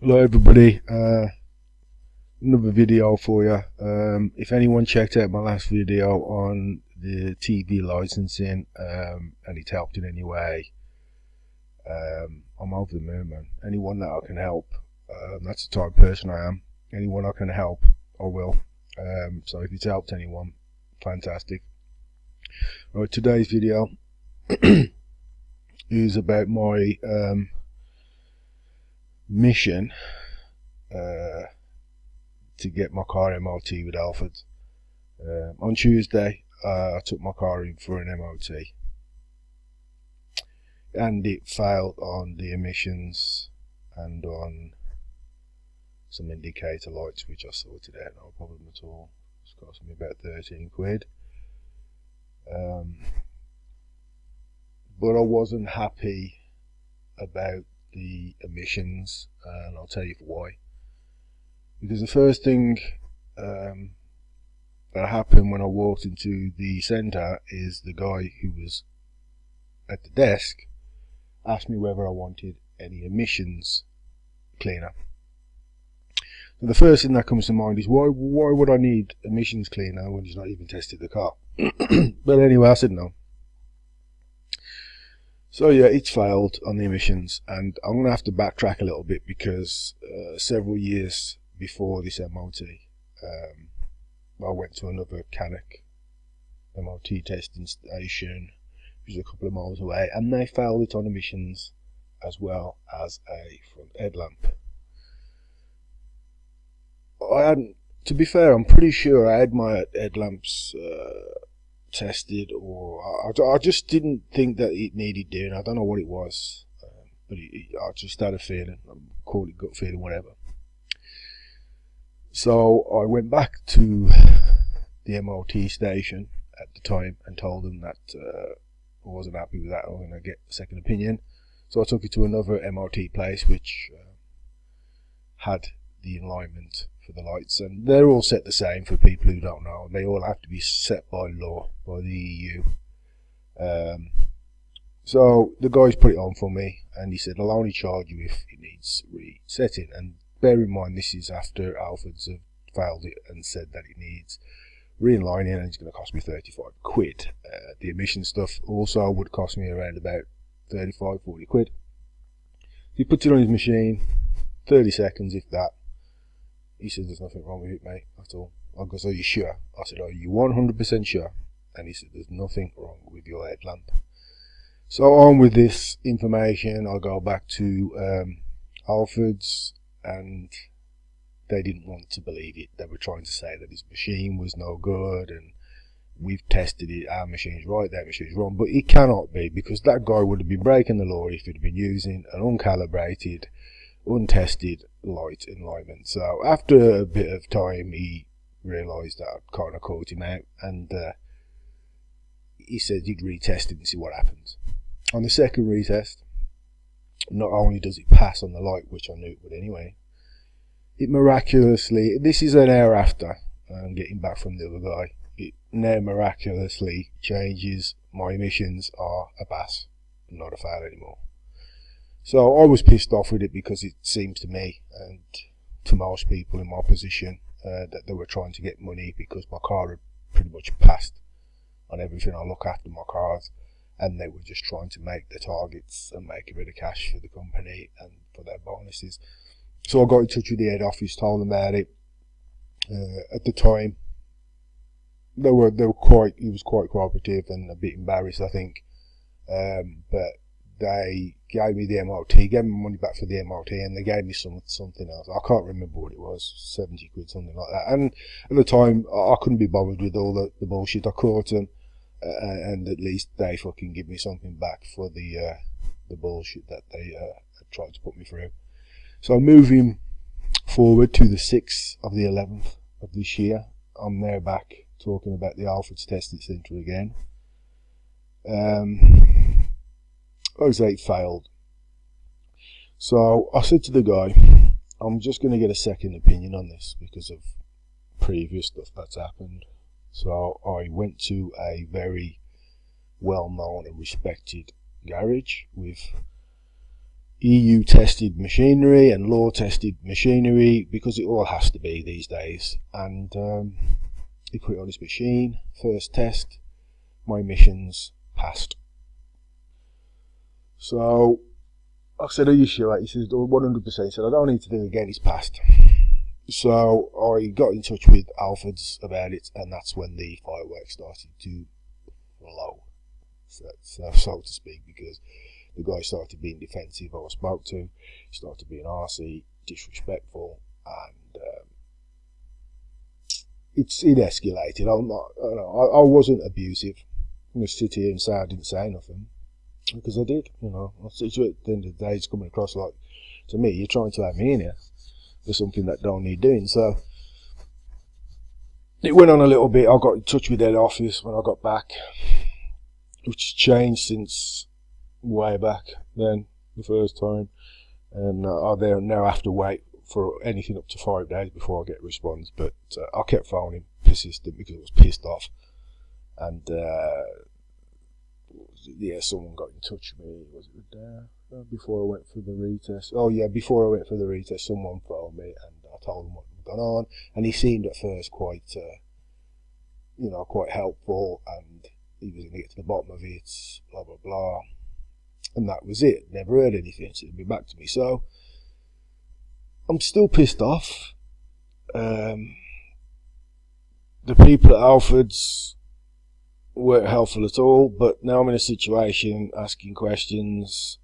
Hello everybody, another video for you. If anyone checked out my last video on the TV licensing and it helped in any way, I'm over the moon, man. Anyone that I can help, that's the type of person I am. Anyone I can help, I will. So if it's helped anyone, fantastic. Right, today's video is about my mission to get my car MOT with Halfords. On Tuesday I took my car in for an MOT and it failed on the emissions and on some indicator lights, which I sorted out, no problem at all. It's cost me about 13 quid. But I wasn't happy about the emissions, and I'll tell you why. Because the first thing that happened when I walked into the centre is the guy who was at the desk asked me whether I wanted any emissions cleaner. So the first thing that comes to mind is why would I need emissions cleaner when he's not even tested the car? But anyway, I said no. So yeah, it's failed on the emissions, and I'm going to have to backtrack a little bit because several years before this MOT, I went to another mechanic MOT testing station, which is a couple of miles away, and they failed it on emissions as well as a front headlamp. To be fair, I'm pretty sure I had my headlamps tested, or I just didn't think that it needed doing. I don't know what it was, but I just had a feeling. I call it gut feeling, whatever. So I went back to the MOT station at the time and told them that I wasn't happy with that. I was going to get a second opinion. So I took it to another MOT place which had the alignment for the lights, and they're all set the same for people who don't know. They all have to be set by law, by the EU. So the guys put it on for me, and he said, I'll only charge you if it needs resetting. And bear in mind, this is after Halfords have failed it and said that it needs realigning, and it's going to cost me 35 quid. The emission stuff also would cost me around about 35-40 quid. He puts it on his machine, 30 seconds if that. He said, there's nothing wrong with it, mate, at all. I goes, are you sure? I said, are you 100% sure? And he said, there's nothing wrong with your headlamp. So on with this information, I go back to Halfords, and they didn't want to believe it. They were trying to say that his machine was no good, and we've tested it, our machine's right, their machine's wrong. But it cannot be, because that guy would have been breaking the law if he'd been using an uncalibrated, untested light alignment. So after a bit of time, he realised that I'd kind of caught him out, and he said he'd retest it and see what happens. On the second retest, not only does it pass on the light, which I knew it would anyway, it miraculously, this is an hour after getting back from the other guy, it now miraculously changes. My emissions are a pass, not a fail anymore. So I was pissed off with it, because it seems to me, and to most people in my position, that they were trying to get money because my car had pretty much passed on everything I look after my cars, and they were just trying to make their targets and make a bit of cash for the company and for their bonuses. So I got in touch with the head office, told them about it. At the time, he was quite cooperative and a bit embarrassed, I think, but they gave me the MOT, gave me money back for the MOT, and they gave me something else. I can't remember what it was, 70 quid, something like that. And at the time, I couldn't be bothered with all the bullshit. I caught them, and at least they fucking give me something back for the bullshit that they had tried to put me through. So moving forward to the 6th of the 11th of this year, I'm now back talking about the Halfords testing centre again. I was like, failed. So I said to the guy, I'm just going to get a second opinion on this because of previous stuff that's happened. So I went to a very well known and respected garage with EU tested machinery and law tested machinery, because it all has to be these days. And he put it on his machine. First test, my emissions passed. So I said, are you sure? He said, 100%. He said, I don't need to do it again, it's passed. So I got in touch with Halfords about it, and that's when the fireworks started to flow, so to speak, because the guy started being defensive. I spoke to, he started being arsey, disrespectful, and it escalated. I wasn't abusive. I'm going to sit here and say I didn't say nothing, because I did. At the end of the day, it's coming across like, to me, you're trying to have me in here for something that don't need doing. So it went on a little bit. I got in touch with their office when I got back, which changed since way back then, the first time, and I now have to wait for anything up to 5 days before I get a response. But I kept phoning, persistent, because I was pissed off. And yeah, someone got in touch with me. Was it before I went for the retest? Oh yeah, before I went for the retest, someone phoned me, and I told him what had gone on, and he seemed at first quite quite helpful, and he was going to get to the bottom of it, blah blah blah. And that was it. Never heard anything, so he'd be back to me. So I'm still pissed off. The people at Halfords weren't helpful at all, but now I'm in a situation asking questions.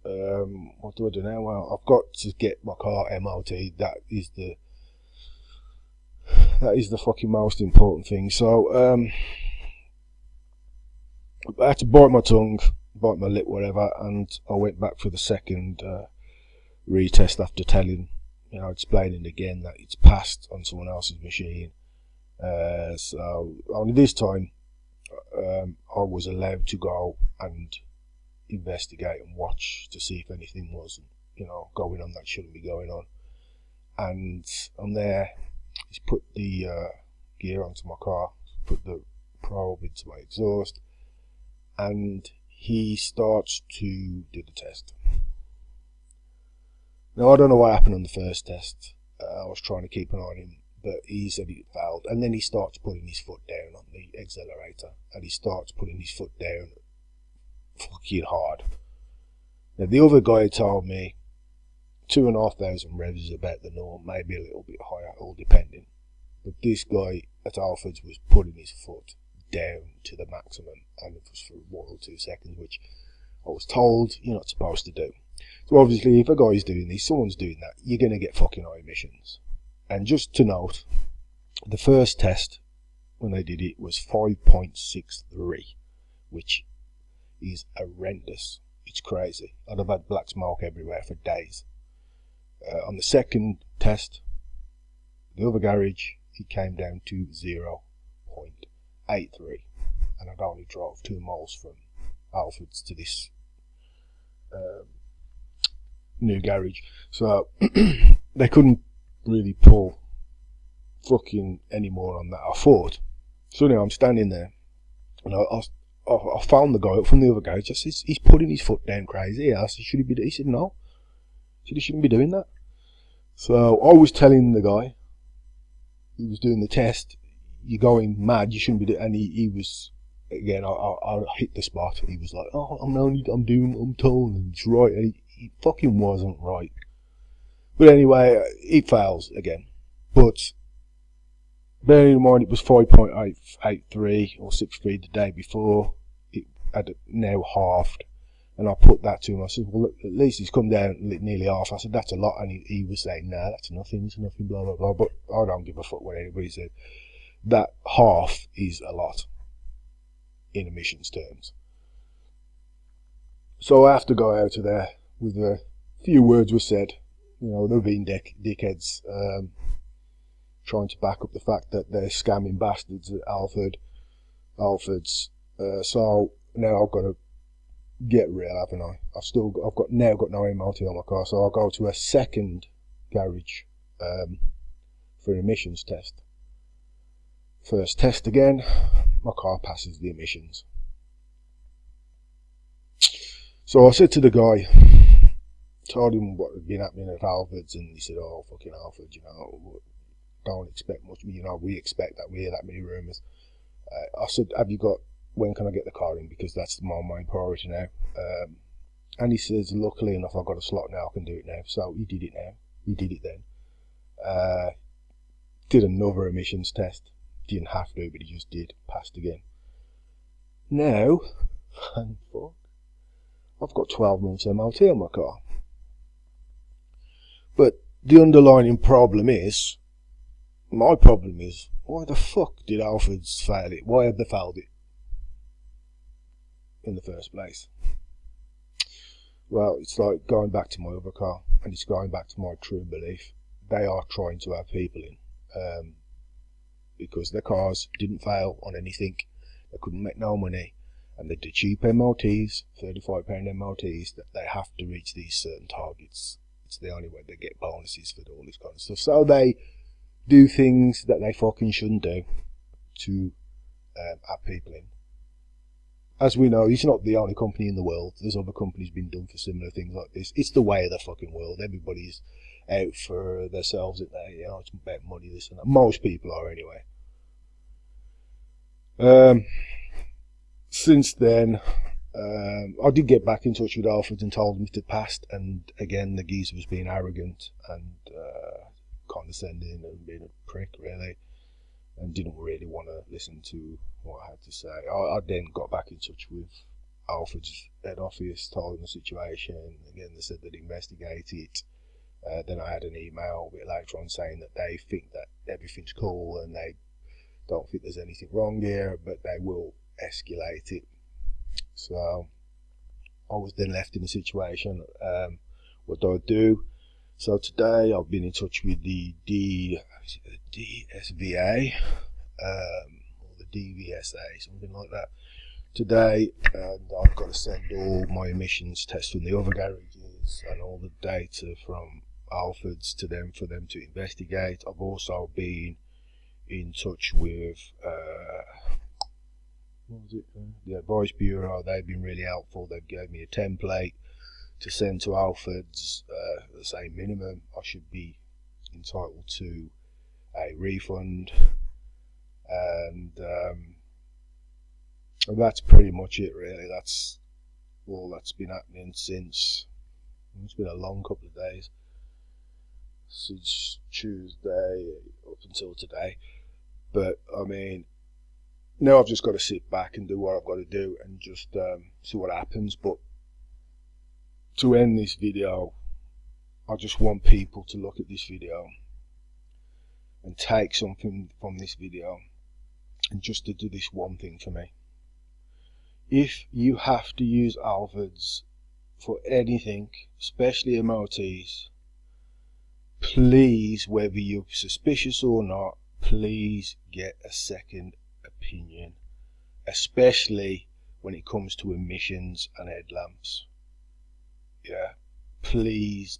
What do I do now? Well, I've got to get my car MOT. That is the fucking most important thing. So I had to bite my tongue, bite my lip, whatever, and I went back for the second retest after explaining again that it's passed on someone else's machine. So only this time I was allowed to go and investigate and watch to see if anything was going on that shouldn't be going on. And I'm there. He's put the gear onto my car, put the probe into my exhaust, and he starts to do the test. Now I don't know what happened on the first test. I was trying to keep an eye on him, but he said it failed. And then he starts putting his foot down on the accelerator, and he starts putting his foot down fucking hard. Now the other guy told me 2,500 revs is about the norm, maybe a little bit higher, all depending. But this guy at Halfords was putting his foot down to the maximum, and it was for 1 or 2 seconds, which I was told you're not supposed to do. So obviously if a guy's doing this, someone's doing that, you're going to get fucking high emissions. And just to note, the first test when they did it was 5.63, which is horrendous. It's crazy. I'd have had black smoke everywhere for days. On the second test, the other garage, it came down to 0.83, and I'd only drove 2 miles from Halfords to this new garage, so they couldn't really pull fucking any more on that, I thought. So now I'm standing there, and I found the guy up from the other garage. I said, he's putting his foot down crazy. I said, should he be? He said, no. He shouldn't be doing that. So I was telling the guy who was doing the test, you're going mad, you shouldn't be doing. And he was, again, I hit the spot. He was like, oh, I'm told, and it's right. And he fucking wasn't right. But anyway, it fails again. But bearing in mind it was 5.83 or 63 the day before, it had now halved. And I put that to him. I said, well, look, at least he's come down nearly half. I said, that's a lot. And he was saying, nah, that's nothing, it's nothing, blah, blah, blah. But I don't give a fuck what anybody said. That half is a lot in emissions terms. So I have to go out of there with a few words were said. They're being dickheads, trying to back up the fact that they're scamming bastards at Halfords. So now I've got to get real, haven't I? I've now got no MOT on my car, so I'll go to a second garage for an emissions test. First test again, my car passes the emissions. So I said to the guy, Told him what had been happening at Halfords, and he said, "Oh, fucking Halfords, you know, don't expect much. You know, we expect that. We hear that many rumours." I said, when can I get the car in? Because that's my main priority now. And he says, luckily enough, I've got a slot now, I can do it now. So he did it now. He did it then. Did another emissions test. Didn't have to, but he just did. Passed again. Now, thank fuck, I've got 12 months MOT on my car. But the underlying problem is, my problem is, why the fuck did Halfords fail it? Why have they failed it in the first place? Well, it's like going back to my other car, and it's going back to my true belief. They are trying to have people in, because their cars didn't fail on anything. They couldn't make no money, and they do cheap MOTs, £35 MOTs, that they have to reach these certain targets. It's the only way they get bonuses for all this kind of stuff. So they do things that they fucking shouldn't do to have people in. As we know, it's not the only company in the world. There's other companies been done for similar things like this. It's the way of the fucking world. Everybody's out for themselves, isn't they? You know, it's about money, this and that. Most people are anyway. Since then, I did get back in touch with Halfords and told them it had passed, and again the geezer was being arrogant and condescending and being a prick, really, and didn't really want to listen to what I had to say. I then got back in touch with Halfords head office, told them the situation. Again, they said they'd investigate it. Then I had an email a bit later on saying that they think that everything's cool and they don't think there's anything wrong here, but they will escalate it. So I was then left in a situation, what do I do? So today I've been in touch with the DSVA, or the DVSA, something like that, today, and I've got to send all my emissions tests from the other garages and all the data from Halfords to them for them to investigate. I've also been in touch with what was it? The Advice Bureau. They've been really helpful. They've gave me a template to send to Halfords. The same minimum, I should be entitled to a refund, and that's pretty much it, really. That's all that's been happening since. It's been a long couple of days since Tuesday up until today. But I mean, now I've just got to sit back and do what I've got to do and just see what happens. But to end this video, I just want people to look at this video and take something from this video, and just to do this one thing for me. If you have to use Halfords for anything, especially MOTs, please, whether you're suspicious or not, please get a second opinion, especially when it comes to emissions and headlamps. Yeah, please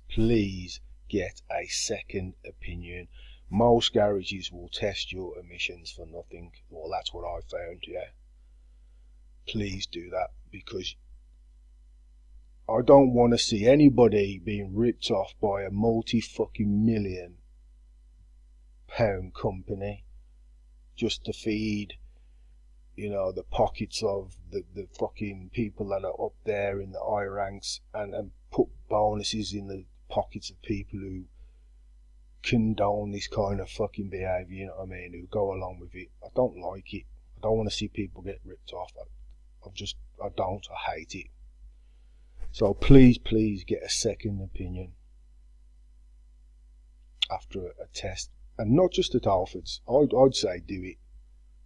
get a second opinion. Most garages will test your emissions for nothing. Well, that's what I found. Yeah, please do that, because I don't want to see anybody being ripped off by a multi-fucking-million pound company just to feed, you know, the pockets of the fucking people that are up there in the high ranks, and put bonuses in the pockets of people who condone this kind of fucking behaviour, you know what I mean, who go along with it. I don't like it. I don't want to see people get ripped off. I hate it. So please get a second opinion after a test, and not just at Halfords. I'd say do it.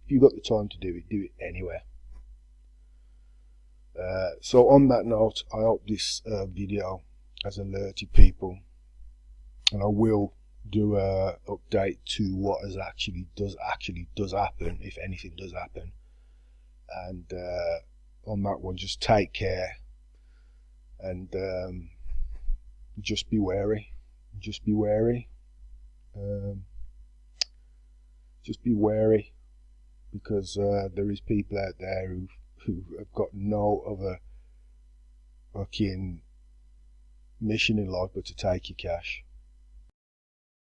If you've got the time to do it anywhere. So on that note, I hope this video has alerted people, and I will do a update to what does happen, if anything does happen. And on that one, just take care, and just be wary. Just be wary. Because there is people out there who have got no other fucking mission in life but to take your cash.